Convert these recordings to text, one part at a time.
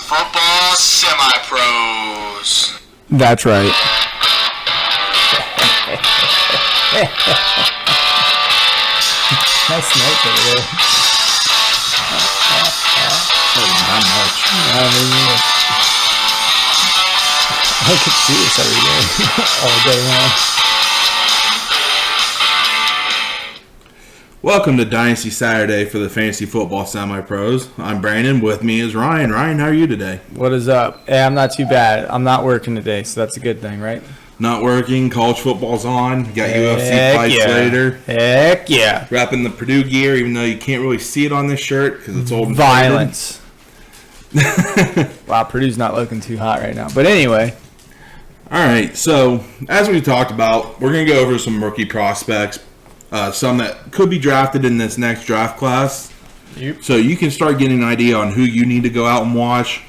Football Semi-Pros. That's right. Nice smoke over there. Not much. I mean, I could see this every day, all day long. Welcome to Dynasty Saturday for the Fantasy Football Semi-Pros. I'm Brennan. With me is Ryan. Ryan, how are you today? What is up? Hey, I'm not too bad. I'm not working today, so that's a good thing, right? Not working. College football's on. Got UFC fights later. Heck yeah. Wrapping the Purdue gear, even though you can't really see it on this shirt because it's old and violence. Wow, Purdue's not looking too hot right now. But anyway. All right, so as we talked about, we're going to go over some rookie prospects, some that could be drafted in this next draft class. Yep. So you can start getting an idea on who you need to go out and watch,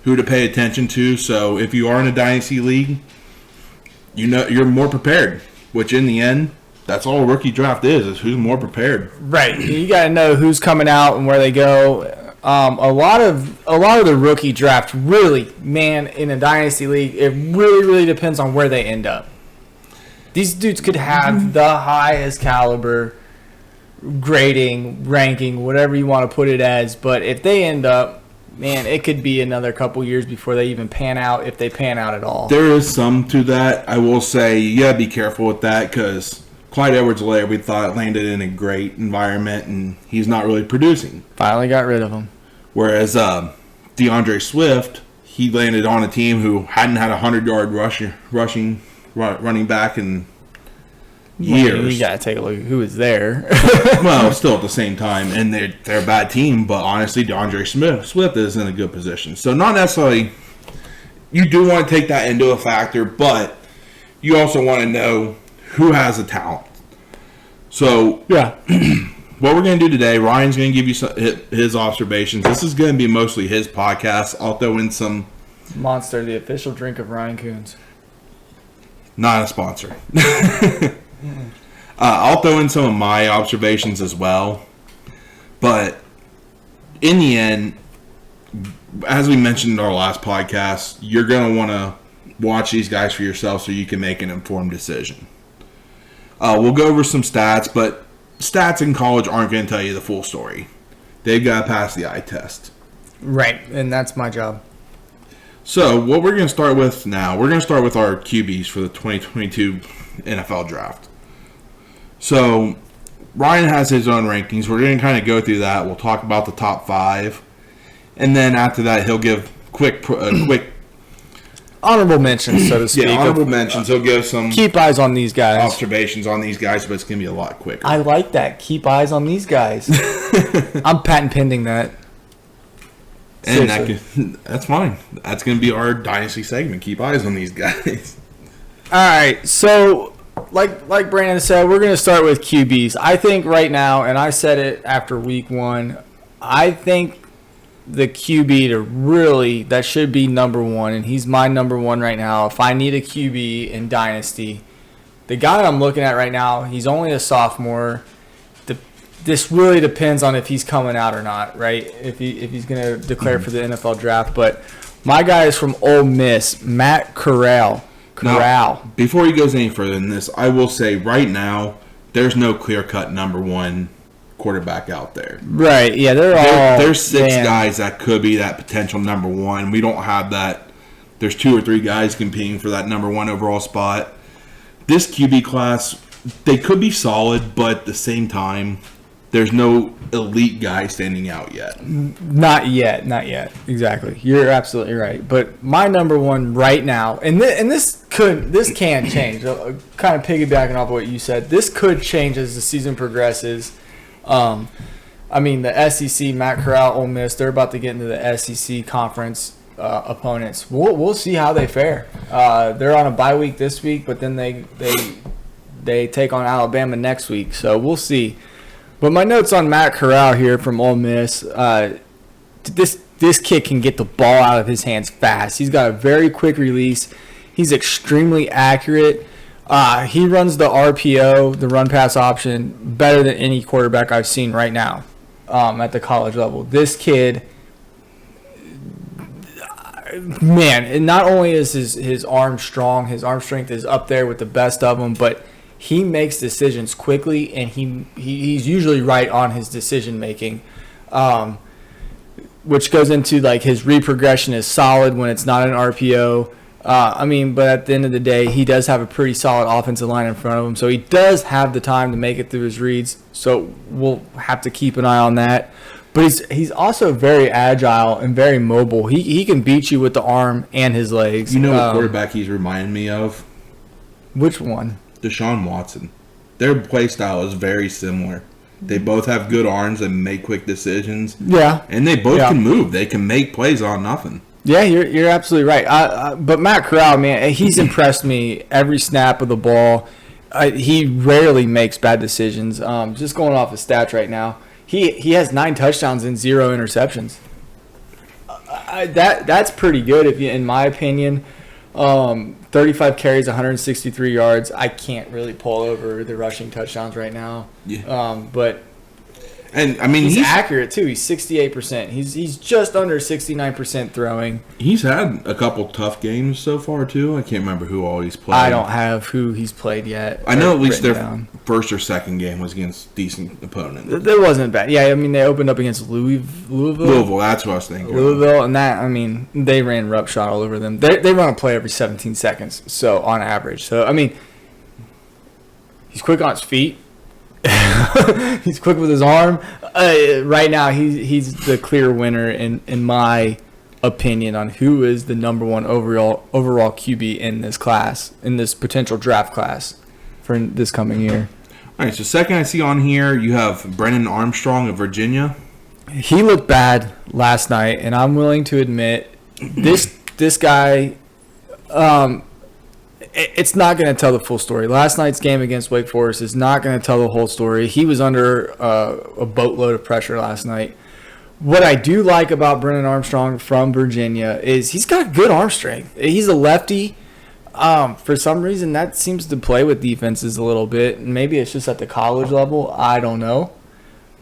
who to pay attention to. So if you are in a Dynasty league, you know you're more prepared, which in the end, that's all a rookie draft is who's more prepared. Right. You got to know who's coming out and where they go. A lot of the rookie draft really, man, in a Dynasty league, it really depends on where they end up. These dudes could have the highest caliber grading, ranking, whatever you want to put it as, but if they end up, man, it could be another couple years before they even pan out, if they pan out at all. There is some to that. I will say you got to be careful with that because Clyde Edwards-Helaire, we thought, landed in a great environment, and he's not really producing. Finally got rid of him. Whereas DeAndre Swift, he landed on a team who hadn't had a 100-yard running back in years. You got to take a look at who was there. Well, still at the same time, and they're a bad team, but honestly, DeAndre Swift is in a good position. So not necessarily, you do want to take that into a factor, but you also want to know who has the talent. So yeah. What we're going to do today, Ryan's going to give you his observations. This is going to be mostly his podcast. I'll throw in some... Monster, the official drink of Ryan Coons. Not a sponsor. I'll throw in some of my observations as well. But in the end, as we mentioned in our last podcast, you're going to want to watch these guys for yourself so you can make an informed decision. We'll go over some stats, but stats in college aren't going to tell you the full story. They've got to pass the eye test. Right, and that's my job. So what we're going to start with now, we're going to start with our Cubies for the 2022 NFL Draft. So Ryan has his own rankings. We're going to kind of go through that. We'll talk about the top 5. And then after that, he'll give quick honorable mentions, so to speak. Yeah, honorable mentions. He'll give some... Keep eyes on these guys. Observations on these guys, but it's going to be a lot quicker. I like that. Keep eyes on these guys. I'm patent pending that. And that's fine. That's going to be our Dynasty segment. Keep eyes on these guys. All right. So, like Brandon said, we're going to start with QBs. I think right now, and I said it after week 1, I think the QB to really, that should be number 1, and he's my number 1 right now. If I need a QB in Dynasty, the guy I'm looking at right now, he's only a sophomore. This really depends on if he's coming out or not, right? If he's going to declare for the NFL draft. But my guy is from Ole Miss, Matt Corral. Now, before he goes any further than this, I will say right now, there's no clear-cut number 1 quarterback out there. Right, yeah, there's 6 guys that could be that potential number 1. We don't have that. There's 2 or 3 guys competing for that number 1 overall spot. This QB class, they could be solid, but at the same time, there's no elite guy standing out yet. Not yet. Exactly. You're absolutely right. But my number 1 right now, and this can change. Kind of piggybacking off what you said, this could change as the season progresses. I mean, the SEC, Matt Corral, Ole Miss, they're about to get into the SEC conference opponents. We'll see how they fare. They're on a bye week this week, but then they take on Alabama next week. So we'll see. But my notes on Matt Corral here from Ole Miss, this kid can get the ball out of his hands fast. He's got a very quick release. He's extremely accurate. He runs the RPO, the run pass option, better than any quarterback I've seen right now at the college level. This kid, man, and not only is his arm strong, his arm strength is up there with the best of them, but he makes decisions quickly, and he's usually right on his decision making, which goes into like his read progression is solid when it's not an RPO. But at the end of the day, he does have a pretty solid offensive line in front of him, so he does have the time to make it through his reads. So we'll have to keep an eye on that. But he's also very agile and very mobile. He can beat you with the arm and his legs. You know what quarterback he's reminding me of? Which one? Deshaun Watson. Their play style is very similar. They both have good arms and make quick decisions. Yeah. And they both can move. They can make plays on nothing. Yeah, you're absolutely right. But Matt Corral, man, he's impressed me every snap of the ball. He rarely makes bad decisions. Just going off his stats right now, he has 9 touchdowns and 0 interceptions. That's pretty good, in my opinion. 35 carries, 163 yards. I can't really pull over the rushing touchdowns right now. Yeah. But and I mean he's accurate too. He's 68%. He's just under 69% throwing. He's had a couple tough games so far too. I can't remember who all he's played. I don't have who he's played yet. I know at least their first or second game was against decent opponents. That wasn't bad. Yeah, I mean they opened up against Louisville. Louisville, that's what I was thinking. Louisville, and that, I mean, they ran roughshod all over them. They run a play every 17 seconds, so on average. So I mean, he's quick on his feet. He's quick with his arm. Right now, he's the clear winner in my opinion on who is the number 1 overall QB in this class, in this potential draft class for this coming year. All right, so second I see on here, you have Brennan Armstrong of Virginia. He looked bad last night, and I'm willing to admit this guy. It's not going to tell the full story. Last night's game against Wake Forest is not going to tell the whole story. He was under a boatload of pressure last night. What I do like about Brennan Armstrong from Virginia is he's got good arm strength. He's a lefty. For some reason, that seems to play with defenses a little bit. Maybe it's just at the college level. I don't know.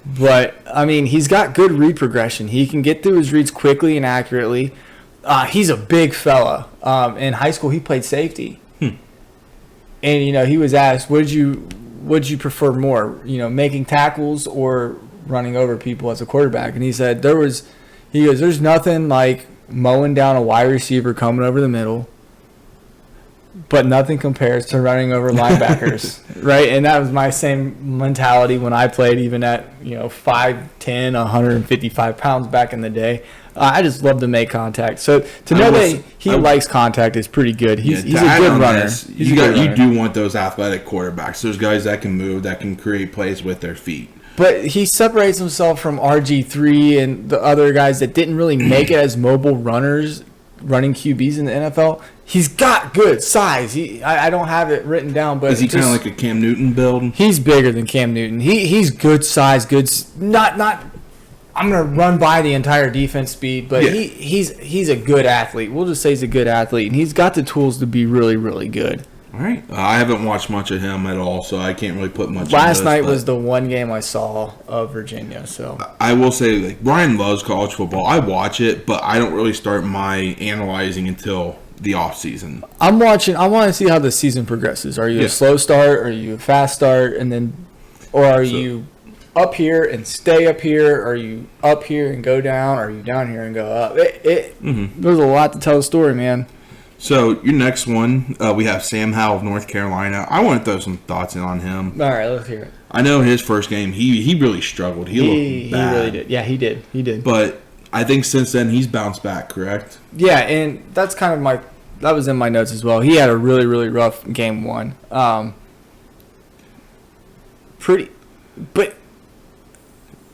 But, I mean, he's got good read progression. He can get through his reads quickly and accurately. He's a big fella. In high school, he played safety. And, he was asked, would you prefer more, making tackles or running over people as a quarterback? And he said there's nothing like mowing down a wide receiver coming over the middle, but nothing compares to running over linebackers, right? And that was my same mentality when I played, even at 5'10", 155 pounds back in the day. I just love to make contact. So to know that he likes contact is pretty good. He's a good runner. You do want those athletic quarterbacks. Those guys that can move, that can create plays with their feet. But he separates himself from RG3 and the other guys that didn't really make it as mobile runners, running QBs in the NFL. He's got good size. I don't have it written down, but is he kind of like a Cam Newton build? He's bigger than Cam Newton. He's good size, not. I'm gonna run by the entire defense speed, but he's a good athlete. We'll just say he's a good athlete, and he's got the tools to be really, really good. All right, I haven't watched much of him at all, so I can't really put much. Last night was the one game I saw of Virginia. So I will say, like, Brian loves college football. I watch it, but I don't really start my analyzing until the off season. I'm watching. I want to see how the season progresses. Are you a slow start? Are you a fast start? Or are you up here and stay up here? Are you up here and go down? Or are you down here and go up? There's a lot to tell the story, man. So your next one, we have Sam Howell of North Carolina. I want to throw some thoughts in on him. All right, let's hear it. I know his first game, he really struggled. He looked bad. He really did. Yeah, he did. But I think since then he's bounced back, correct? Yeah, and that's kind of that was in my notes as well. He had a really, really rough game one. But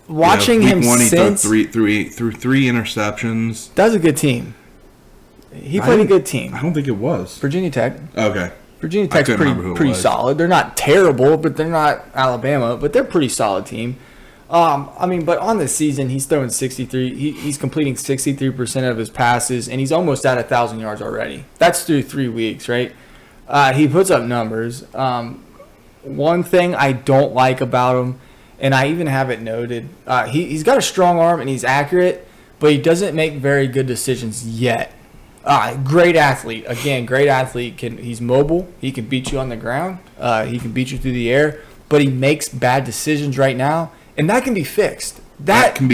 watching him one, since he threw three interceptions. That's a good team. He played a good team. I don't think it was Virginia Tech. Okay. Virginia Tech's pretty solid. They're not terrible, but they're not Alabama, but they're a pretty solid team. But on the season, he's throwing 63. He's completing 63% of his passes, and he's almost at 1,000 yards already. That's through 3 weeks, right? He puts up numbers. One thing I don't like about him, and I even have it noted, he's got a strong arm and he's accurate, but he doesn't make very good decisions yet. Great athlete. Again, great athlete. He's mobile. He can beat you on the ground. He can beat you through the air. But he makes bad decisions right now, and that can be fixed. That can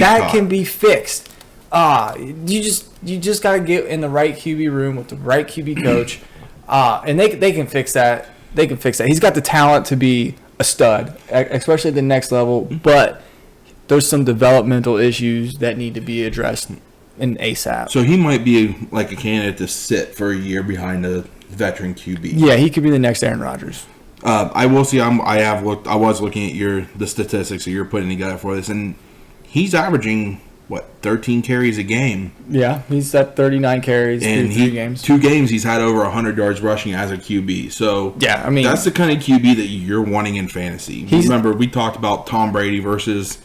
be fixed. You just gotta get in the right QB room with the right QB coach, and they can fix that. They can fix that. He's got the talent to be a stud, especially at the next level. But there's some developmental issues that need to be addressed in ASAP. So he might be like a candidate to sit for a year behind a veteran QB. Yeah, he could be the next Aaron Rodgers. I will see. I was looking at the statistics that you're putting together for this, and he's averaging 13 carries a game. Yeah, he's at 39 carries in 3 games. 2 games he's had over 100 yards rushing as a QB. So yeah, I mean that's the kind of QB that you're wanting in fantasy. Remember, we talked about Tom Brady versus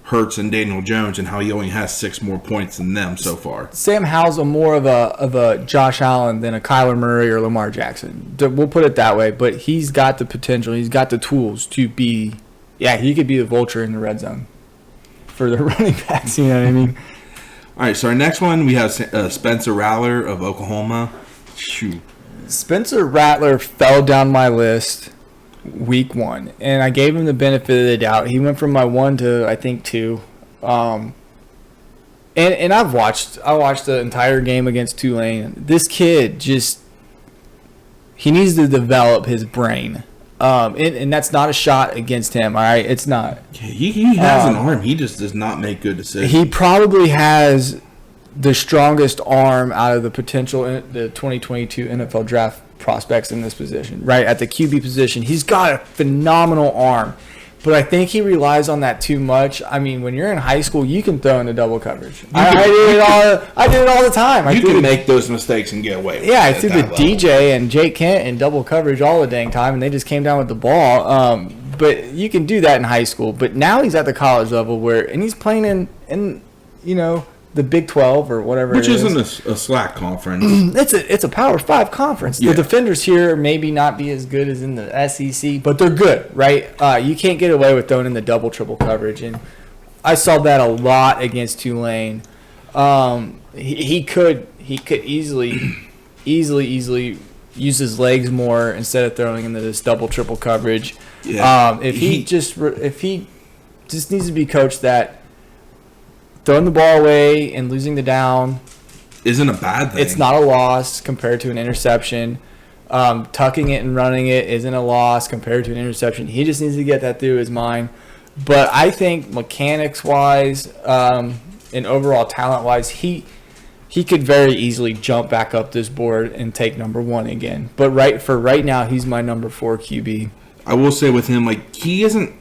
Hurts and Daniel Jones and how he only has 6 more points than them so far. Sam Howell's more of a Josh Allen than a Kyler Murray or Lamar Jackson. We'll put it that way. But he's got the potential. He's got the tools to be. Yeah, he could be the vulture in the red zone for the running backs. You know what I mean? All right. So our next one we have Spencer Rattler of Oklahoma. Shoot. Spencer Rattler fell down my list week 1, and I gave him the benefit of the doubt. He went from my 1 to I think 2, and I watched the entire game against Tulane. This kid he needs to develop his brain, and that's not a shot against him. All right, it's not. He has an arm. He just does not make good decisions. He probably has the strongest arm out of the potential in the 2022 NFL draft prospects in this position, right? At the QB position, he's got a phenomenal arm, but I think he relies on that too much. I mean, when you're in high school, you can throw into double coverage. I did it all the time. You can make those mistakes and get away with it. Yeah, I threw the DJ and Jake Kent in double coverage all the dang time, and they just came down with the ball. But you can do that in high school. But now he's at the college level and he's playing in the Big 12 or whatever, which it is. isn't a SWAC conference. It's a Power 5 conference. Yeah. The defenders here maybe not be as good as in the SEC, but they're good, right? You can't get away with throwing in the double, triple coverage, and I saw that a lot against Tulane. He could easily use his legs more instead of throwing into this double, triple coverage. Yeah. If he just needs to be coached that throwing the ball away and losing the down isn't a bad thing. It's not a loss compared to an interception. Tucking it and running it isn't a loss compared to an interception. He just needs to get that through his mind. But I think mechanics-wise and overall talent-wise, he could very easily jump back up this board and take number 1 again. But right now, he's my number 4 QB. I will say with him, he isn't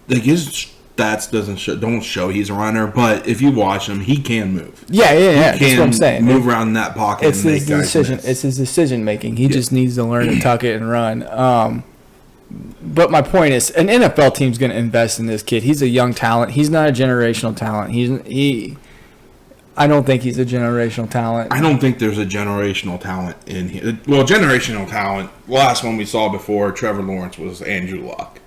his stats don't show he's a runner, but if you watch him, he can move. Yeah. That's what I'm saying. Move around that pocket. It's his decision. It's his decision making. He just needs to learn to tuck it and run. But my point is, an NFL team's going to invest in this kid. He's a young talent. He's not a generational talent. I don't think he's a generational talent. I don't think there's a generational talent in here. Well, generational talent. The last one we saw before Trevor Lawrence was Andrew Luck.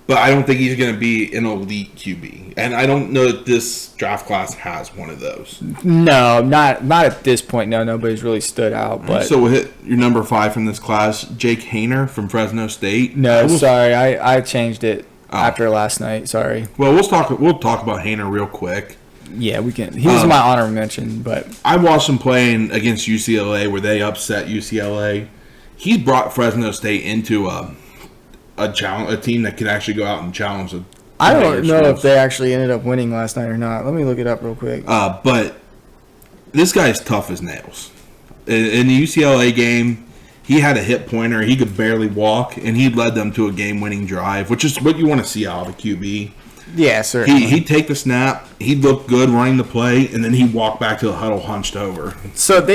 But I don't think he's going to be an elite QB. And I don't know that this draft class has one of those. No, not at this point. No, nobody's really stood out. But so we'll hit your number 5 from this class, Jake Haener from Fresno State. No, sorry. I changed it after last night. Sorry. Well, we'll talk about Haener real quick. Yeah, we can. He was my honor mention. But I watched him playing against UCLA where they upset UCLA. He brought Fresno State into a team that could actually go out and challenge the I don't know if they actually ended up winning last night or not. Let me look it up real quick. But this guy's tough as nails. In the UCLA game, he had a hit pointer. He could barely walk, and he led them to a game-winning drive, which is what you want to see out of a QB. Yeah, certainly. He'd take the snap, he'd look good running the play, and then he'd walk back to the huddle hunched over. So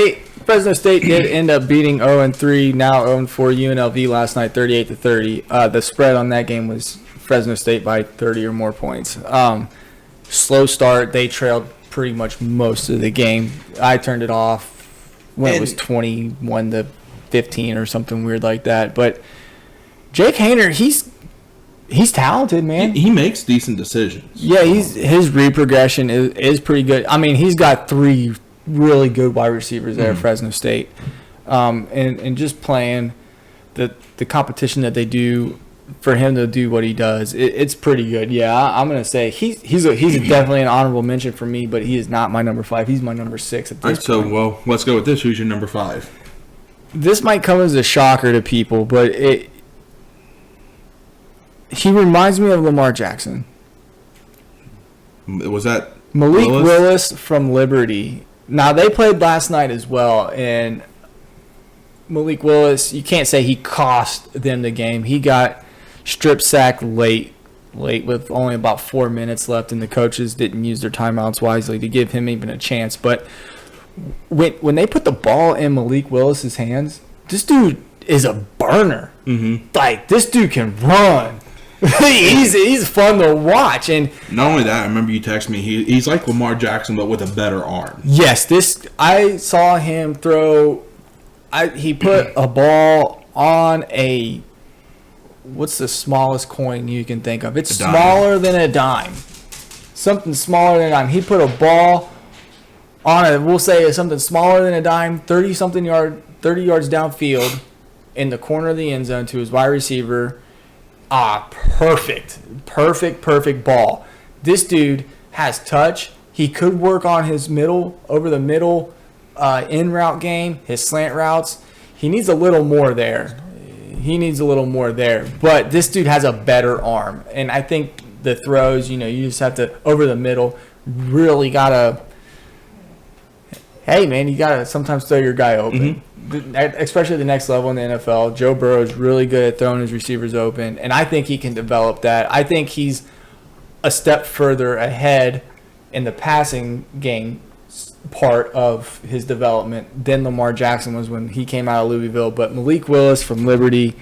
Fresno State did end up beating 0-3, now 0-4 UNLV last night, 38-30. The spread on that game was Fresno State by 30 or more points. Slow start. They trailed pretty much most of the game. I turned it off when it was 21-15 or something weird like that. But Jake Haener, he's talented, man. He makes decent decisions. Yeah, his read progression is pretty good. I mean, he's got 3 really good wide receivers there at Fresno State. And just playing the competition that they do for him to do what he does, it's pretty good. Yeah, I'm going to say he's definitely an honorable mention for me, but he is not my number 5. He's my number 6 at this point. So, let's go with this. Who's your number 5? This might come as a shocker to people, but he reminds me of Lamar Jackson. Was that Malik Willis from Liberty? Now, they played last night as well, and Malik Willis, you can't say he cost them the game. He got strip sacked late with only about 4 minutes left, and the coaches didn't use their timeouts wisely to give him even a chance. But when they put the ball in Malik Willis's hands, this dude is a burner. Mm-hmm. Like, this dude can run. he's fun to watch. And not only that, I remember you texted me, he's like Lamar Jackson, but with a better arm. Yes, I saw him throw. He put a ball on what's the smallest coin you can think of? It's smaller than a dime. Something smaller than a dime. He put a ball on we'll say something smaller than a dime, 30 yards downfield in the corner of the end zone to his wide receiver. Perfect ball. This dude has touch. He could work on his over the middle in route game, his slant routes. He needs a little more there. But this dude has a better arm. And I think the throws, you just have to, over the middle, really got to, hey, man, you got to sometimes throw your guy open. Mm-hmm. Especially at the next level in the NFL. Joe Burrow is really good at throwing his receivers open, and I think he can develop that. I think he's a step further ahead in the passing game part of his development than Lamar Jackson was when he came out of Louisville. But Malik Willis from Liberty,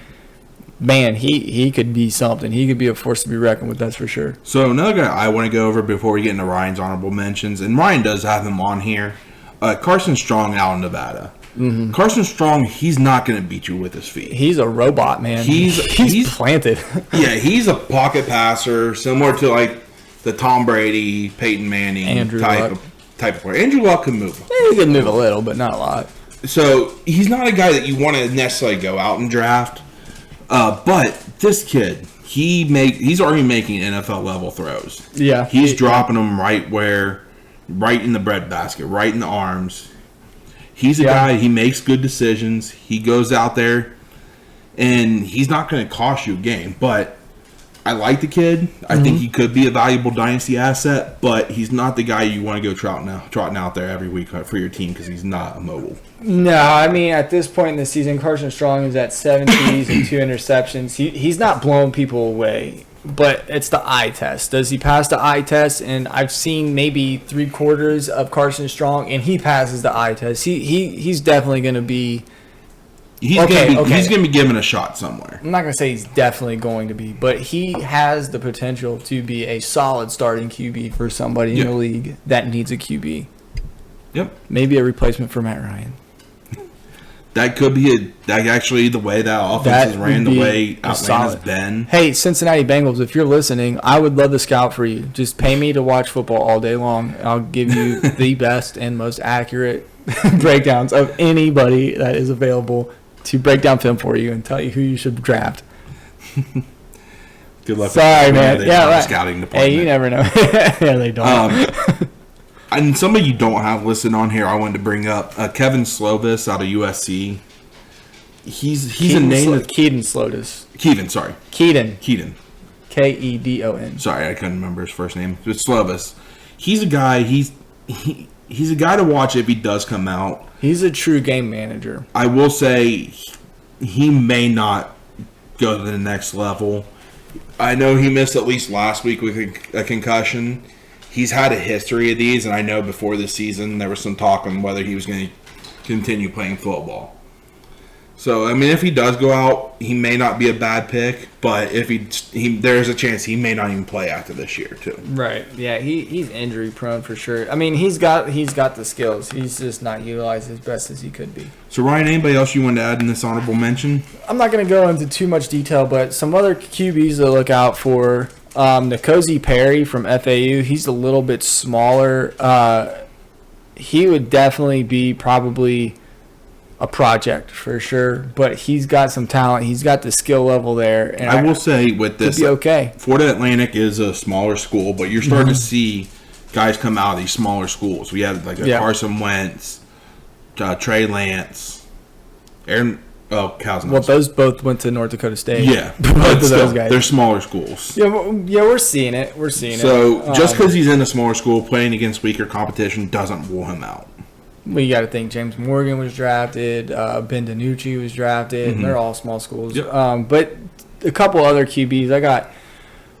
man, he could be something. He could be a force to be reckoned with, that's for sure. So another guy I want to go over before we get into Ryan's honorable mentions, and Ryan does have him on here, Carson Strong out in Nevada. Mm-hmm. Carson Strong, he's not going to beat you with his feet. He's a robot, man. He's planted. Yeah, he's a pocket passer, similar to like the Tom Brady, Peyton Manning type of player. Andrew Luck can move. He can move a little, but not a lot. So he's not a guy that you want to necessarily go out and draft. But this kid, he's already making NFL level throws. Yeah, he's dropping them right in the breadbasket, right in the arms. He's a guy, he makes good decisions. He goes out there, and he's not going to cost you a game. But I like the kid. I think he could be a valuable dynasty asset, but he's not the guy you want to go trotting out there every week for your team because he's not a mobile. No, I mean, at this point in the season, Carson Strong is at 7 TDs and 2 interceptions. He's not blowing people away. But it's the eye test. Does he pass the eye test? And I've seen maybe 3/4 of Carson Strong, and he passes the eye test. He's definitely going to be. He's going to be given a shot somewhere. I'm not going to say he's definitely going to be, but he has the potential to be a solid starting QB for somebody in the league that needs a QB. Yep. Maybe a replacement for Matt Ryan. That could be actually the way that offense is ran, the way Atlanta's been. Hey, Cincinnati Bengals, if you're listening, I would love to scout for you. Just pay me to watch football all day long. I'll give you the best and most accurate breakdowns of anybody that is available to break down film for you and tell you who you should draft. Good luck. Sorry, man. Yeah, right. Scouting department. Hey, you never know. Yeah, they don't. And somebody you don't have listed on here, I wanted to bring up Kevin Slovis out of USC. He's a name that Keaton Slovis. Keaton, sorry. Keaton. Kedon. Sorry, I couldn't remember his first name. It's Slovis. He's a guy. He's a guy to watch if he does come out. He's a true game manager. I will say he may not go to the next level. I know he missed at least last week with a concussion. He's had a history of these, and I know before this season there was some talk on whether he was going to continue playing football. So, I mean, if he does go out, he may not be a bad pick, but if there's a chance he may not even play after this year, too. Right. Yeah, he's injury prone for sure. I mean, he's got the skills. He's just not utilized as best as he could be. So, Ryan, anybody else you want to add in this honorable mention? I'm not going to go into too much detail, but some other QBs to look out for. N'Kosi Perry from FAU, he's a little bit smaller. he would definitely be probably a project for sure. But he's got some talent. He's got the skill level there. And I will say with this, be okay. Florida Atlantic is a smaller school, but you're starting to see guys come out of these smaller schools. We had like a Carson Wentz, Trey Lance, Aaron. Oh, Cousins. Well, those both went to North Dakota State. Yeah, both but of those guys. They're smaller schools. Yeah, we're seeing it. So just because he's in a smaller school playing against weaker competition doesn't rule him out. Well, you got to think James Morgan was drafted, Ben DiNucci was drafted, and they're all small schools. Yep. But a couple other QBs. I got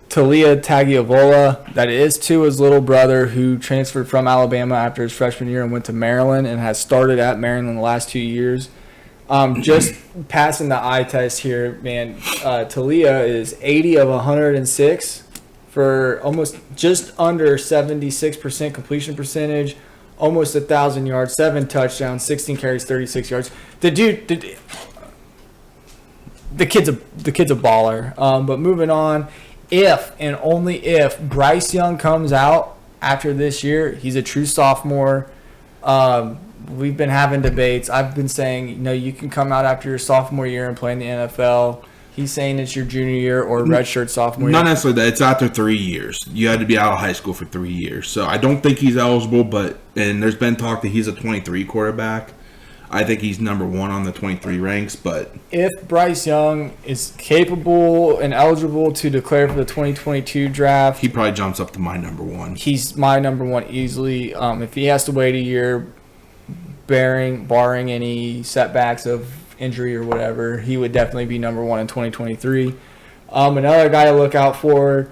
Talia Taggiabola, that is Tua's little brother, who transferred from Alabama after his freshman year and went to Maryland and has started at Maryland the last 2 years. Just passing the eye test here, man. Talia is 80 of 106 for almost just under 76% completion percentage, almost 1,000 yards, 7 touchdowns, 16 carries, 36 yards. The kid's a baller. But moving on, if and only if Bryce Young comes out after this year, he's a true sophomore. We've been having debates. I've been saying, you can come out after your sophomore year and play in the NFL. He's saying it's your junior year or redshirt sophomore year. Not necessarily that. It's after 3 years. You had to be out of high school for 3 years. So I don't think he's eligible, and there's been talk that he's a 23 quarterback. I think he's number 1 on the 23 ranks, but if Bryce Young is capable and eligible to declare for the 2022 draft, he probably jumps up to my number 1. He's my number 1 easily. If he has to wait a year, barring any setbacks of injury or whatever, he would definitely be number 1 in 2023. Another guy to look out for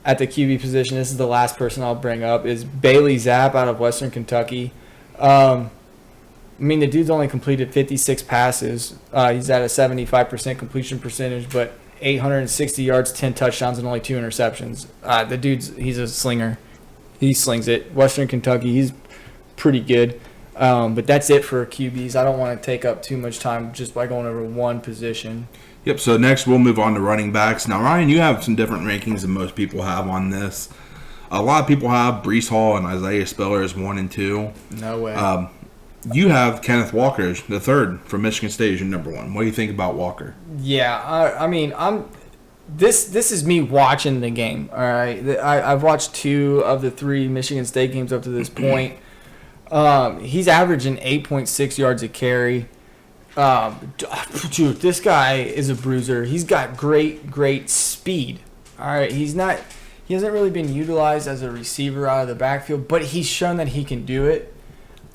at the QB position, this is the last person I'll bring up, is Bailey Zapp out of Western Kentucky. The dude's only completed 56 passes. He's at a 75% completion percentage, but 860 yards, 10 touchdowns, and only 2 interceptions. He's a slinger. He slings it. Western Kentucky, he's pretty good. But that's it for QBs. I don't want to take up too much time just by going over one position. Yep, so next we'll move on to running backs. Now, Ryan, you have some different rankings than most people have on this. A lot of people have Breece Hall and Isaiah Spiller as 1 and 2. No way. You have Kenneth Walker, the third from Michigan State, as your number 1. What do you think about Walker? Yeah, This is me watching the game. All right, I've watched 2 of the 3 Michigan State games up to this point. He's averaging 8.6 yards a carry. Dude, this guy is a bruiser. He's got great speed. All right, he hasn't really been utilized as a receiver out of the backfield, but he's shown that he can do it.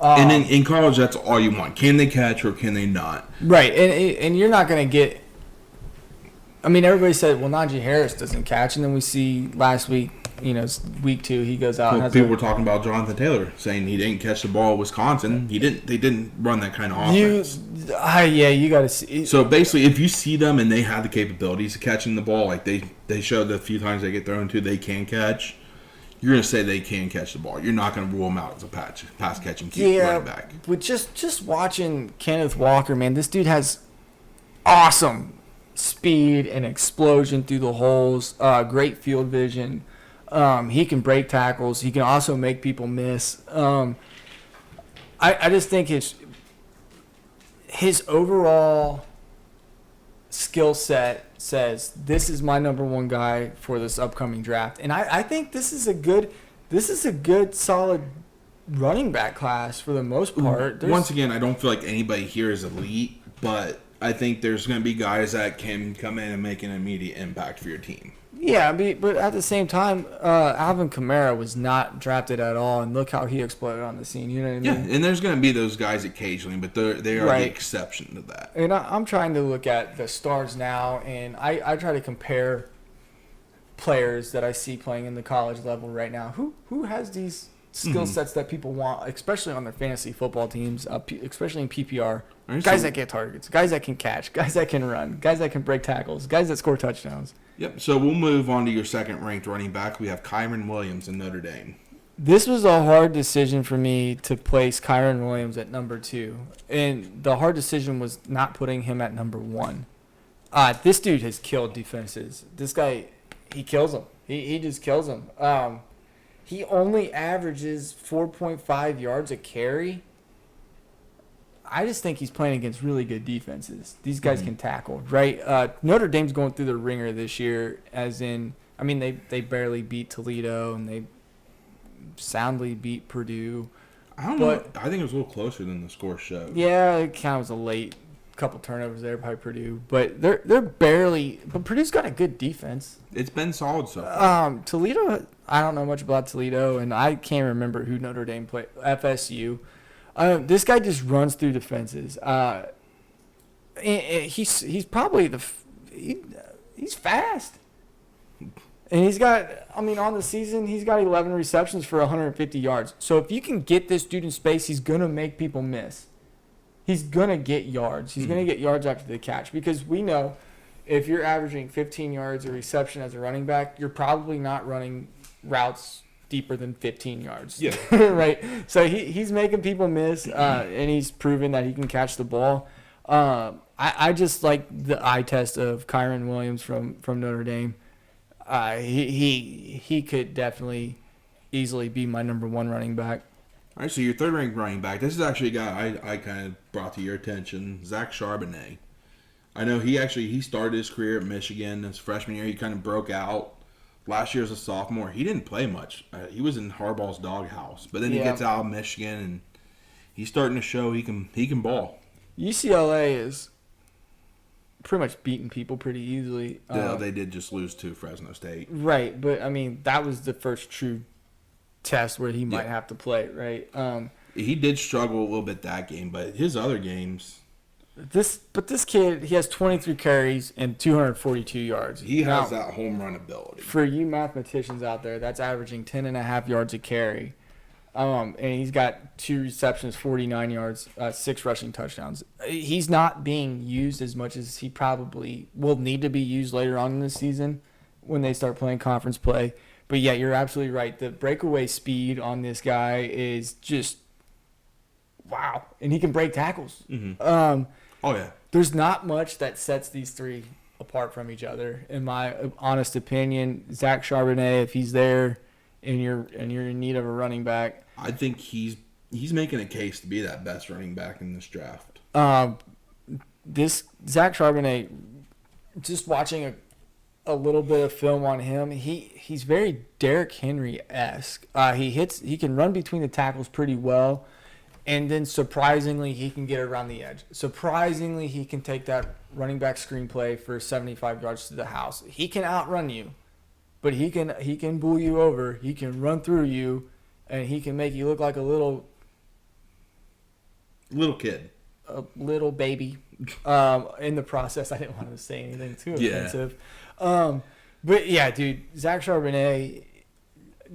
And in college, that's all you want. Can they catch or can they not? Right, and you're not going to get. Everybody said, well, Najee Harris doesn't catch, and then we see last week, week 2, he goes out. Well, people were talking about Jonathan Taylor, saying he didn't catch the ball at Wisconsin. They didn't run that kind of offense. You got to see. So basically, if you see them and they have the capabilities of catching the ball, like they showed the few times they get thrown to, they can catch. You're going to say they can catch the ball. You're not going to rule them out as a pass catching running back. But just watching Kenneth Walker, man, this dude has awesome speed and explosion through the holes. Great field vision. He can break tackles. He can also make people miss. I just think his overall skill set says this is my number 1 guy for this upcoming draft, and I think this is a good solid running back class for the most part. Once again, I don't feel like anybody here is elite, but I think there's going to be guys that can come in and make an immediate impact for your team. Yeah, but at the same time, Alvin Kamara was not drafted at all, and look how he exploded on the scene. You know what I mean? Yeah, and there's going to be those guys occasionally, but they are the exception to that. And I'm trying to look at the stars now, and I try to compare players that I see playing in the college level right now. Who has these skill sets that people want, especially on their fantasy football teams, especially in PPR? Guys that get targets, guys that can catch, guys that can run, guys that can break tackles, guys that score touchdowns. Yep, so we'll move on to your second-ranked running back. We have Kyran Williams in Notre Dame. This was a hard decision for me to place Kyran Williams at number 2. And the hard decision was not putting him at number 1. This dude has killed defenses. This guy, he kills them. He just kills them. He only averages 4.5 yards a carry. I just think he's playing against really good defenses. These guys can tackle, right? Notre Dame's going through the ringer this year, as in, I mean, they barely beat Toledo, and they soundly beat Purdue. I don't know. I think it was a little closer than the score showed. Yeah, it kind of was a late couple turnovers there by Purdue, but they're barely. But Purdue's got a good defense. It's been solid so far. Toledo, I don't know much about Toledo, and I can't remember who Notre Dame played. FSU. This guy just runs through defenses. He's probably he's fast. And he's got, I mean, on the season, he's got 11 receptions for 150 yards. So if you can get this dude in space, he's going to make people miss. He's going to get yards. He's going to get yards after the catch. Because we know if you're averaging 15 yards a reception as a running back, you're probably not running routes deeper than 15 yards. Yeah. Right? So he's making people miss, and he's proven that he can catch the ball. I just like the eye test of Kyran Williams from Notre Dame. He could definitely easily be my number one running back. All right, so your third-ranked running back. This is actually a guy I kind of brought to your attention, Zapp Charbonnet. I know he started his career at Michigan his freshman year. He kind of broke out. Last year as a sophomore, he didn't play much. He was in Harbaugh's doghouse, but then he gets out of Michigan and he's starting to show he can ball. UCLA is pretty much beating people pretty easily. Yeah, they did just lose to Fresno State. Right, but I mean that was the first true test where he might have to play, right? He did struggle a little bit that game, but his other games. This kid, he has 23 carries and 242 yards. He has that home run ability. For you mathematicians out there, that's averaging 10.5 yards a carry. And he's got 2 receptions, 49 yards, 6 rushing touchdowns. He's not being used as much as he probably will need to be used later on in the season when they start playing conference play. But yeah, you're absolutely right. The breakaway speed on this guy is just wow, and he can break tackles. Mm-hmm. Oh yeah. There's not much that sets these three apart from each other, in my honest opinion. Zapp Charbonnet, if he's there, and you're in need of a running back, I think he's making a case to be that best running back in this draft. This Zapp Charbonnet, just watching a little bit of film on him, he's very Derrick Henry-esque. He can run between the tackles pretty well. And then surprisingly, he can get around the edge. Surprisingly, he can take that running back screenplay for 75 yards to the house. He can outrun you, but he can bull you over. He can run through you, and he can make you look like a little kid, a little baby. In the process, I didn't want to say anything too offensive. But yeah, dude, Zapp Charbonnet.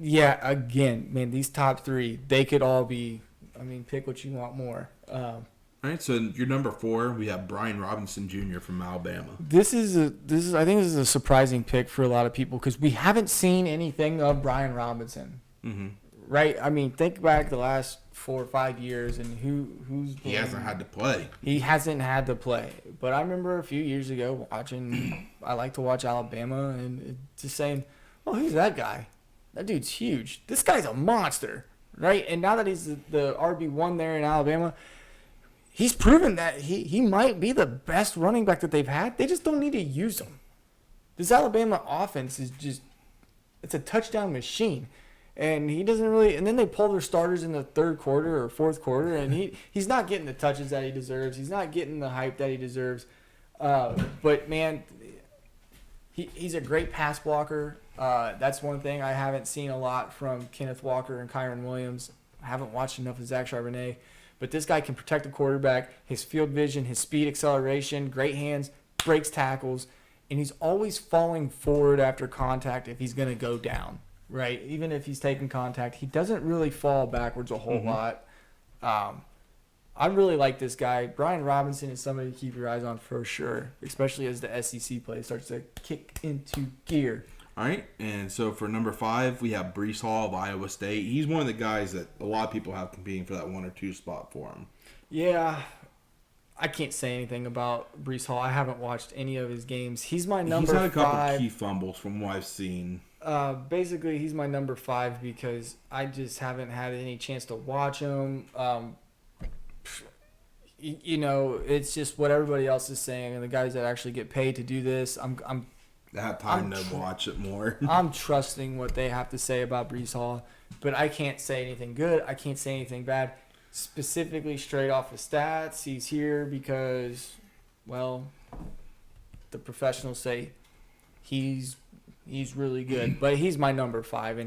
Yeah, again, man, these top three, they could all be. I mean, pick what you want more. All right, so your number 4, we have Brian Robinson Jr. from Alabama. I think this is a surprising pick for a lot of people because we haven't seen anything of Brian Robinson. Mm-hmm. Right? I mean, think back the last 4 or 5 years and who's he hasn't had to play. He hasn't had to play. But I remember a few years ago watching. I like to watch Alabama and just saying, "Oh, who's that guy? That dude's huge. This guy's a monster." Right, and now that he's the RB1 there in Alabama, he's proven that he might be the best running back that they've had. They just don't need to use him. This Alabama offense is it's a touchdown machine, and he doesn't really. And then they pull their starters in the third quarter or fourth quarter, and he's not getting the touches that he deserves. He's not getting the hype that he deserves. But man, he's a great pass blocker. That's one thing I haven't seen a lot from Kenneth Walker and Kyran Williams. I haven't watched enough of Zapp Charbonnet. But this guy can protect the quarterback, his field vision, his speed, acceleration, great hands, breaks tackles, and he's always falling forward after contact if he's going to go down, right? Even if he's taking contact, he doesn't really fall backwards a whole lot. I really like this guy. Brian Robinson is somebody to keep your eyes on for sure, especially as the SEC play starts to kick into gear. All right, and so for number 5, we have Breece Hall of Iowa State. He's one of the guys that a lot of people have competing for that 1 or 2 spot for him. Yeah, I can't say anything about Breece Hall. I haven't watched any of his games. He's my number 5. He's had a couple key fumbles from what I've seen. Basically, he's my number 5 because I just haven't had any chance to watch him. It's just what everybody else is saying, and the guys that actually get paid to do this, I'm That time to watch it more. I'm trusting what they have to say about Breece Hall, but I can't say anything good. I can't say anything bad. Specifically, straight off of stats, he's here because, well, the professionals say he's really good. But he's my number 5,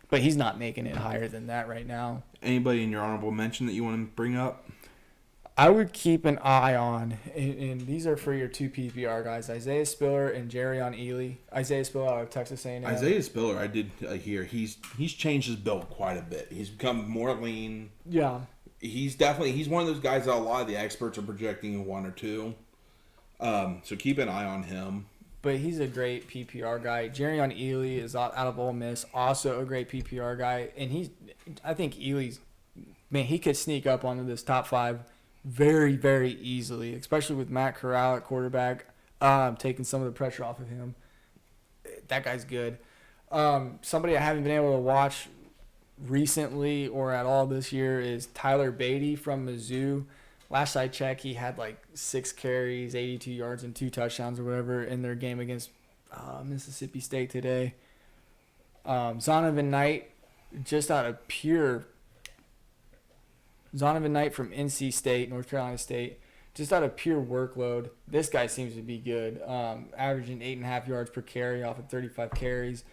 but he's not making it higher than that right now. Anybody in your honorable mention that you want to bring up? I would keep an eye on, and these are for your 2 PPR guys, Isaiah Spiller and Jerrion Ely. Isaiah Spiller out of Texas A&M. Isaiah Spiller, I did hear he's changed his build quite a bit. He's become more lean. Yeah. He's one of those guys that a lot of the experts are projecting 1 or 2. So keep an eye on him. But he's a great PPR guy. Jerrion Ely is out of Ole Miss, also a great PPR guy. And I think Ely's, man, he could sneak up onto this top 5 very, very easily, especially with Matt Corral at quarterback, taking some of the pressure off of him. That guy's good. Somebody I haven't been able to watch recently or at all this year is Tyler Beatty from Mizzou. Last I checked, he had like 6 carries, 82 yards, and 2 touchdowns or whatever in their game against Mississippi State today. Donovan Knight, Donovan Knight from NC State, North Carolina State, just out of pure workload. This guy seems to be good, averaging 8.5 yards per carry off of 35 carries.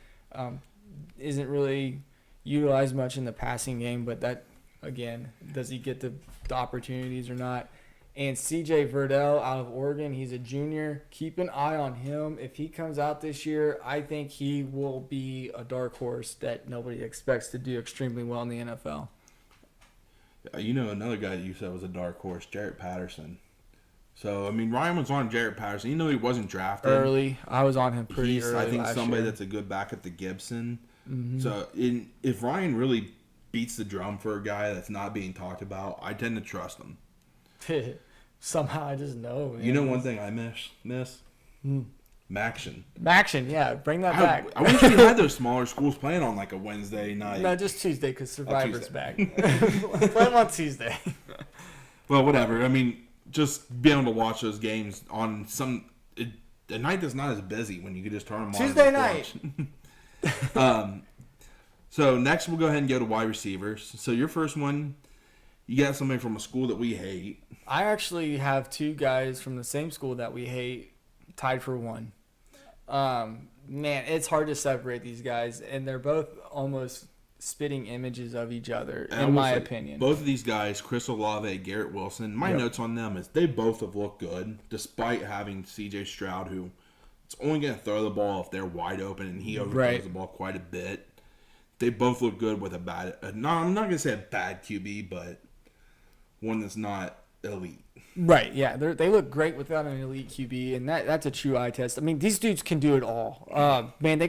Isn't really utilized much in the passing game, but that, again, does he get the opportunities or not? And CJ Verdell out of Oregon, he's a junior. Keep an eye on him. If he comes out this year, I think he will be a dark horse that nobody expects to do extremely well in the NFL. Another guy that you said was a dark horse, Jarrett Patterson. So, I mean, Ryan was on Jarrett Patterson. He wasn't drafted Early. I was on him pretty early. I think somebody year. That's a good back at the Gibson. Mm-hmm. So, if Ryan really beats the drum for a guy that's not being talked about, I tend to trust him. Somehow I just know, man. You know one thing I miss? Maction, yeah. Bring that back. I wish we had those smaller schools playing on like a Wednesday night. No, just Tuesday because Survivor's back. Play them on Tuesday. Well, whatever. I mean, just being able to watch those games on a night that's not as busy when you could just turn them on. Tuesday night. So next we'll go ahead and go to wide receivers. So your first one, you got somebody from a school that we hate. I actually have 2 guys from the same school that we hate tied for 1. Man, it's hard to separate these guys, and they're both almost spitting images of each other, in my opinion. Both of these guys, Chris Olave, Garrett Wilson, my notes on them is they both have looked good, despite having C.J. Stroud, who is only going to throw the ball if they're wide open, and he overthrows the ball quite a bit. They both look good with I'm not going to say a bad QB, but one that's not elite. Right, yeah. They look great without an elite QB, and that's a true eye test. I mean, these dudes can do it all. Man, they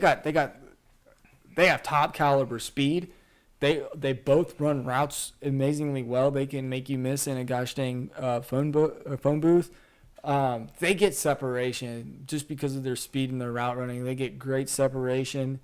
have top caliber speed. They both run routes amazingly well. They can make you miss in a gosh dang phone booth. They get separation just because of their speed and their route running. They get great separation.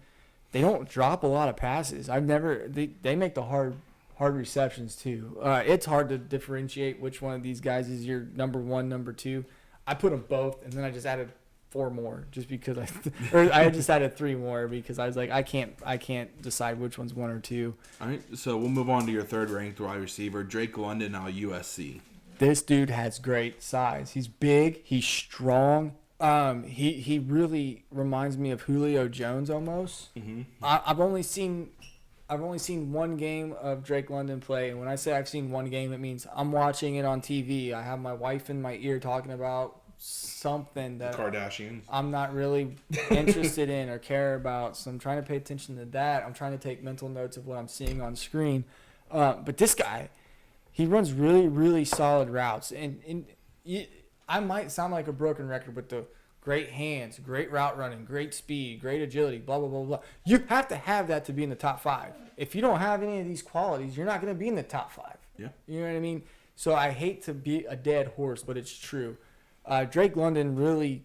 They don't drop a lot of passes. They make the hard receptions too. It's hard to differentiate which one of these guys is your number 1, number 2. I put them both, and then I just added 4 more just because I just added 3 more because I was like, I can't decide which one's 1 or 2. All right, so we'll move on to your third ranked wide receiver, Drake London, out of USC. This dude has great size. He's big. He's strong. He really reminds me of Julio Jones almost. Mm-hmm. I've only seen 1 game of Drake London play, and when I say I've seen 1 game, it means I'm watching it on TV. I have my wife in my ear talking about something that Kardashians I'm not really interested in or care about, so I'm trying to pay attention to that. I'm trying to take mental notes of what I'm seeing on screen. But this guy, he runs really, really solid routes, and I might sound like a broken record, but the great hands, great route running, great speed, great agility, blah, blah, blah, blah. You have to have that to be in the top 5. If you don't have any of these qualities, you're not going to be in the top 5. Yeah. You know what I mean? So I hate to be a dead horse, but it's true. Drake London really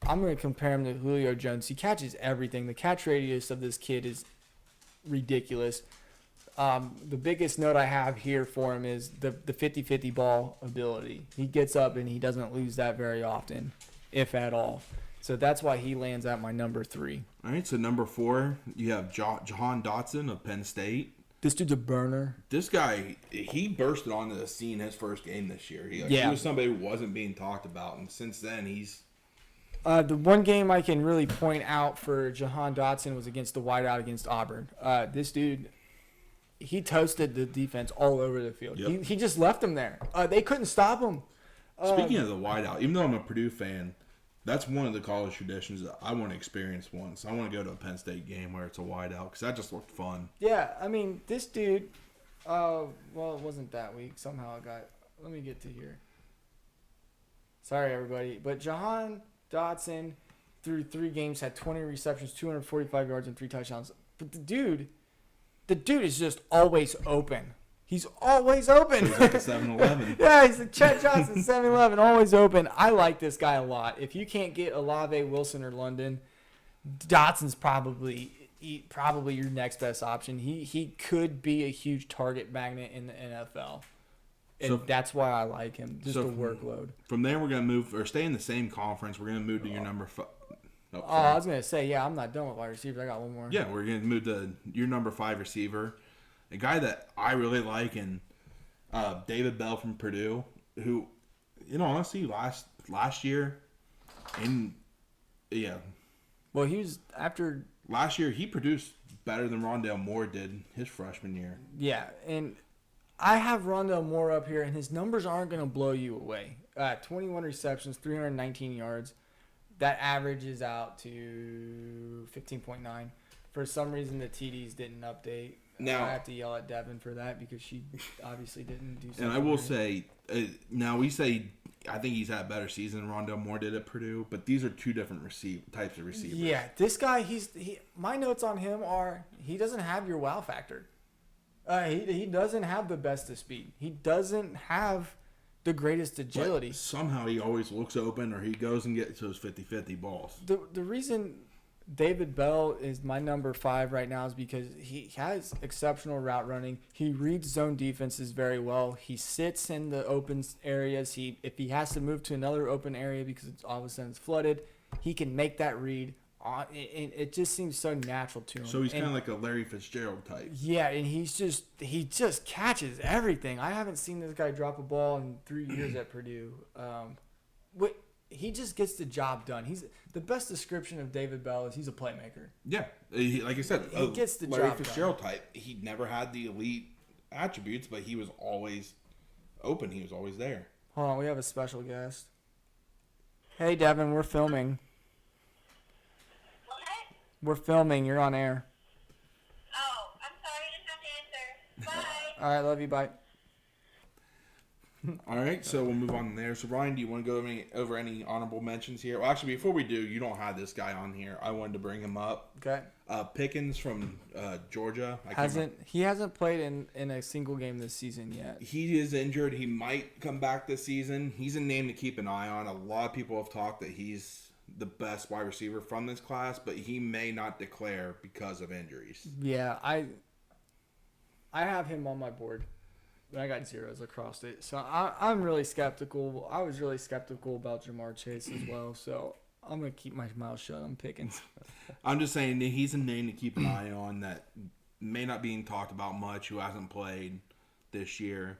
I'm going to compare him to Julio Jones. He catches everything. The catch radius of this kid is ridiculous. The biggest note I have here for him is the 50-50 ball ability. He gets up and he doesn't lose that very often, if at all. So that's why he lands at my number 3. All right, so number 4, you have Jahan Dodson of Penn State. This dude's a burner. This guy, he bursted onto the scene his first game this year. He was somebody who wasn't being talked about, and since then he's... The one game I can really point out for Jahan Dodson was against the wideout against Auburn. This dude, he toasted the defense all over the field. Yep. He just left him there. They couldn't stop him. Speaking of the wideout, even though I'm a Purdue fan, that's one of the college traditions that I want to experience once. I want to go to a Penn State game where it's a wideout because that just looked fun. Yeah, I mean, this dude, well, it wasn't that week. Somehow it got, let me get to here. Sorry, everybody. But Jahan Dodson, through 3 games, had 20 receptions, 245 yards, and 3 touchdowns. But the dude is just always open. He's always open. He's like a 7-Eleven. Yeah, he's like Chet Johnson, 7-Eleven, always open. I like this guy a lot. If you can't get Olave, Wilson, or London, Dotson's probably your next best option. He could be a huge target magnet in the NFL. And that's why I like him, just the workload. From there, we're going to move, or stay in the same conference. We're going to move to your number 5. I was going to say, I'm not done with wide receivers. I got one more. Yeah, we're going to move to your number 5 receiver. A guy that I really like, and David Bell from Purdue, who, honestly, last year, Well, he was after... Last year, he produced better than Rondale Moore did his freshman year. Yeah, and I have Rondale Moore up here, and his numbers aren't going to blow you away. 21 receptions, 319 yards. That averages out to 15.9. For some reason, the TDs didn't update. Now, I have to yell at Devin for that because she obviously didn't do something. And I will say, now we say I think he's had a better season than Rondale Moore did at Purdue, but these are 2 different types of receivers. Yeah, this guy, my notes on him are he doesn't have your wow factor. He doesn't have the best of speed. He doesn't have the greatest agility. But somehow he always looks open, or he goes and gets those 50-50 balls. The reason David Bell is my number 5 right now is because he has exceptional route running. He reads zone defenses very well. He sits in the open areas. If he has to move to another open area because all of a sudden it's flooded, he can make that read. It just seems so natural to him. So he's kind of like a Larry Fitzgerald type. Yeah, and he just catches everything. I haven't seen this guy drop a ball in 3 years at Purdue. He just gets the job done. He's the best description of David Bell is he's a playmaker. Yeah, like I said, he gets the Larry job Fitzgerald done. type. He never had the elite attributes, but he was always open. He was always there. Hold on, we have a special guest. Hey, Devin, we're filming. What? We're filming. You're on air. Oh, I'm sorry, I didn't have to answer. Bye. All right, love you. Bye. All right, so we'll move on there. So, Ryan, do you want to go over any honorable mentions here? Well, actually, before we do, you don't have this guy on here. I wanted to bring him up. Okay. Pickens from Georgia. He hasn't played in a single game this season yet. He is injured. He might come back this season. He's a name to keep an eye on. A lot of people have talked that he's the best wide receiver from this class, but he may not declare because of injuries. Yeah, I have him on my board. I got 0s across it. So I'm really skeptical. I was really skeptical about Jamar Chase as well. So I'm going to keep my mouth shut on Pickens. I'm just saying that he's a name to keep an eye on that may not be talked about much, who hasn't played this year.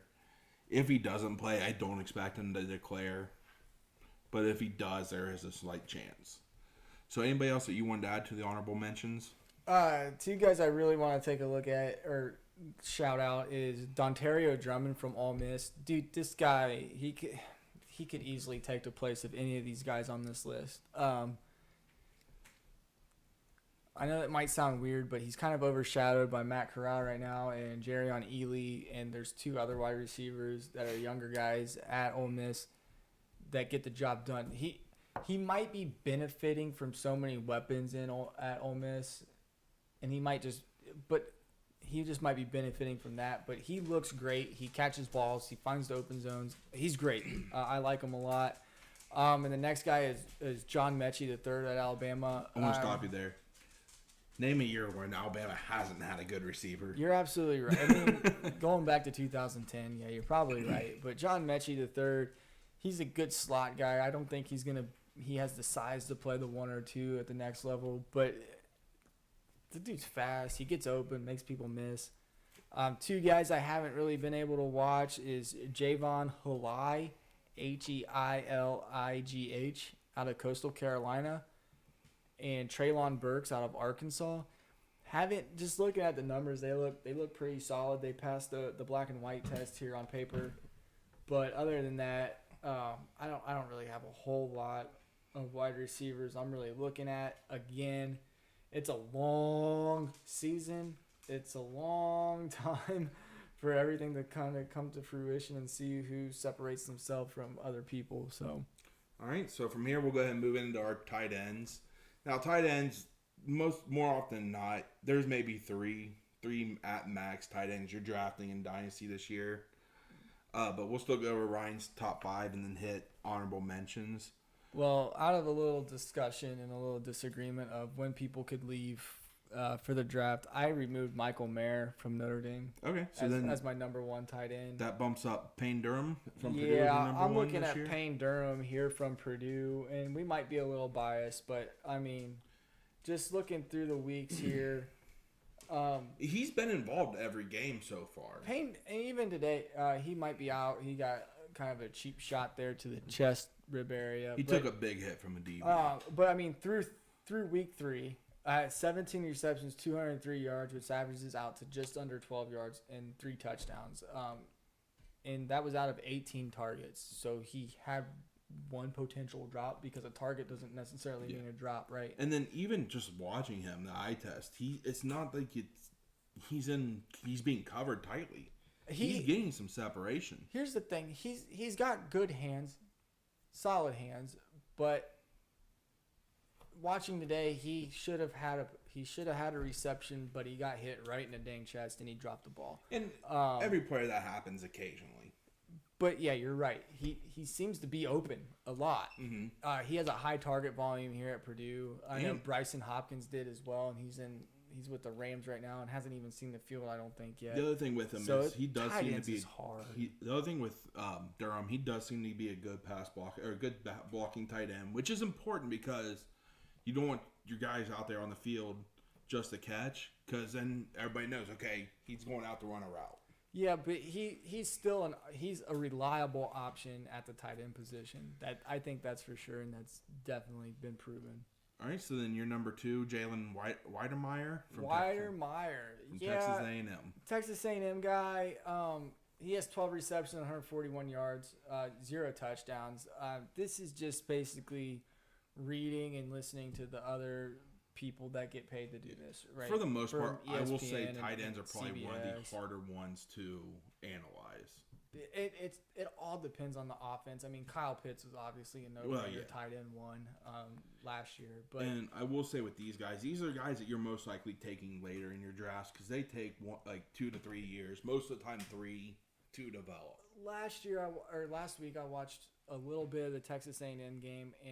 If he doesn't play, I don't expect him to declare. But if he does, there is a slight chance. So anybody else that you wanted to add to the honorable mentions? 2 guys I really want to take a look at or shout out is Dontario Drummond from Ole Miss. Dude, this guy, he could easily take the place of any of these guys on this list. I know it might sound weird, but he's kind of overshadowed by Matt Corral right now and Jerrion Ely, and there's 2 other wide receivers that are younger guys at Ole Miss that get the job done. He might be benefiting from so many weapons at Ole Miss, and he just might be benefiting from that. But he looks great. He catches balls. He finds the open zones. He's great. I like him a lot. And the next guy is John Metchie, the third at Alabama. I'm going to stop you there. Name a year when Alabama hasn't had a good receiver. You're absolutely right. I mean, going back to 2010, yeah, you're probably right. But John Metchie, the third, he's a good slot guy. I don't think he has the size to play the 1 or 2 at the next level. But the dude's fast. He gets open, makes people miss. 2 guys I haven't really been able to watch is Javon Holligh, Heiligh, out of Coastal Carolina, and Treylon Burks out of Arkansas. Just looking at the numbers, they look pretty solid. They passed the black and white test here on paper, but other than that, I don't really have a whole lot of wide receivers I'm really looking at. Again, it's a long season. It's a long time for everything to kind of come to fruition and see who separates themselves from other people. So, all right. So from here, we'll go ahead and move into our tight ends. Now, tight ends, more often than not, there's maybe three at max tight ends you're drafting in Dynasty this year. But we'll still go over Ryan's top 5 and then hit honorable mentions. Well, out of a little discussion and a little disagreement of when people could leave for the draft, I removed Michael Mayer from Notre Dame. Okay, so then as my number 1 tight end. That bumps up Payne Durham from Purdue. Yeah, as your number I'm 1 looking this at year. Payne Durham here from Purdue, and we might be a little biased, but I mean, just looking through the weeks here. He's been involved every game so far. Payne, and even today, he might be out. He got kind of a cheap shot there to the chest rib area. He took a big hit from a DB. But I mean, through week 3, 17 receptions, 203 yards, which averages out to just under 12 yards and 3 touchdowns. And that was out of 18 targets. So he had 1 potential drop because a target doesn't necessarily mean a drop, right? And then even just watching him, the eye test, it's not like he's being covered tightly. He's getting some separation. Here's the thing: he's got good hands, solid hands, but watching today, he should have had a reception, but he got hit right in the dang chest and he dropped the ball. And every player that happens occasionally. But yeah, you're right. He seems to be open a lot. Mm-hmm. He has a high target volume here at Purdue. I know Bryson Hopkins did as well, and he's with the Rams right now and hasn't even seen the field, I don't think, yet. The other thing with him is he does seem to be hard. The other thing with Durham, he does seem to be a good pass block or a good blocking tight end, which is important because you don't want your guys out there on the field just to catch, because then everybody knows, okay, he's going out to run a route. Yeah, but he's a reliable option at the tight end position. I think that's for sure, and that's definitely been proven. All right, so then you're number 2, Jaylen Wydenmeyer from Wydenmeyer, Texas A&M. Texas A&M guy. He has 12 receptions, 141 yards, 0 touchdowns. This is just basically reading and listening to the other people that get paid to do this, right? For the most part, I will ESPN say tight ends are probably CBS. one of the harder ones to analyze. It all depends on the offense. I mean, Kyle Pitts was obviously a no-brainer tight end 1 last year. And I will say with these are guys that you're most likely taking later in your drafts because they take 2 to 3 years, most of the time 3 to develop. Last week I watched a little bit of the Texas A&M game.